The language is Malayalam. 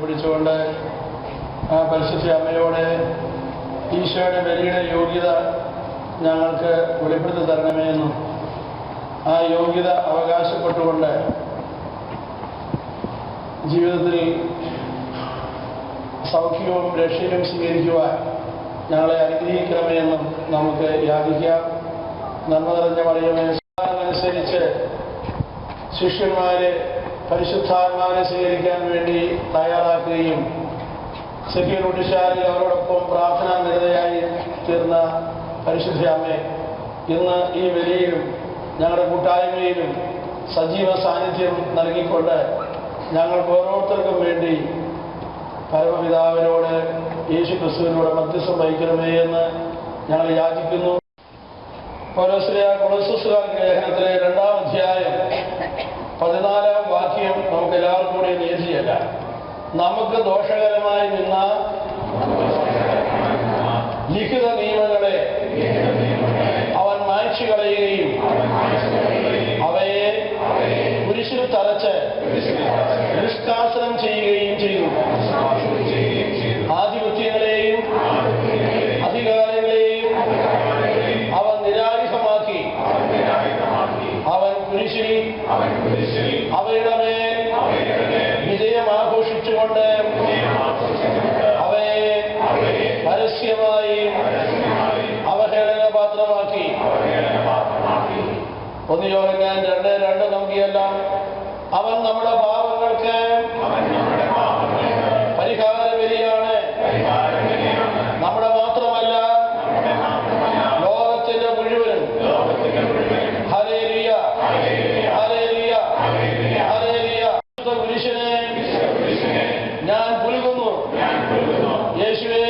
പിടിച്ചുകൊണ്ട് പരിശുദ്ധ അമ്മയോടെ ഈശോയുടെ ബലിയുടെ യോഗ്യത ഞങ്ങൾക്ക് വെളിപ്പെടുത്തി തരണമേ എന്നും ആ യോഗ്യത അവകാശപ്പെട്ടുകൊണ്ട് ജീവിതത്തിൽ സൗഖ്യവും രക്ഷയും സ്വീകരിക്കുവാൻ ഞങ്ങളെ അനുഗ്രഹിക്കണമേ എന്നും നമുക്ക് യാചിക്കാം. നന്മ നിറഞ്ഞ മറിയമേ, അനുസരിച്ച് ശിഷ്യന്മാരെ പരിശുദ്ധാത്മാവിനെ സ്വീകരിക്കാൻ വേണ്ടി തയ്യാറാക്കുകയും സെക്യൂർ ഉഡിശാലിൽ അവരോടൊപ്പം പ്രാർത്ഥനാ നിരതയായി തീർന്ന പരിശുദ്ധ അമ്മേ, ഇന്ന് ഈ ബലിയിലും ഞങ്ങളുടെ കൂട്ടായ്മയിലും സജീവ സാന്നിധ്യം നൽകിക്കൊണ്ട് ഞങ്ങൾക്ക് ഓരോരുത്തർക്കും വേണ്ടി പരമപിതാവിനോട് യേശു ക്രിസ്തുവിനോട് മധ്യസ്ഥം വഹിക്കണമേ എന്ന് ഞങ്ങൾ യാചിക്കുന്നു. പൗലോസ്ലീഹ കൊളോസ്യർക്കാർക്ക് ലേഖനത്തിലെ 2-ാം അധ്യായം 14-ാം വാക്യം നമുക്ക് എല്ലാവർക്കും കൂടി നീതിയല്ല. നമുക്ക് ദോഷകരമായി നിന്ന ലിഖിത നിയമങ്ങളെ അവൻ മായ്ച്ചു കളയുകയും അവയെ കുരിശിൽ തറച്ച് നിഷ്കാസനം ചെയ്യുകയും ചെയ്തു. ആധിപത്യങ്ങളെയും അധികാരങ്ങളെയും അവൻ നിരായുധമാക്കി. അവൻ കുരിശിൽ അവയുടെ മേൽ വിജയം ആഘോഷിച്ചുകൊണ്ട് അവയെ പരസ്യമായി അവഹേളന പാത്രമാക്കി. 1 യോഹന്നാൻ 2:2 നമുക്കെല്ലാം അവൻ നമ്മുടെ പാപങ്ങൾക്ക് പരിഹാര ബലിയാണ്. നമ്മുടെ മാത്രമല്ല, ലോകത്തിന്റെ മുഴുവനും. ഹല്ലേലൂയ, ഹല്ലേലൂയ, ഹല്ലേലൂയ. കുരിശിനെ ഞാൻ പുൽകുന്നു. യേശുവേ,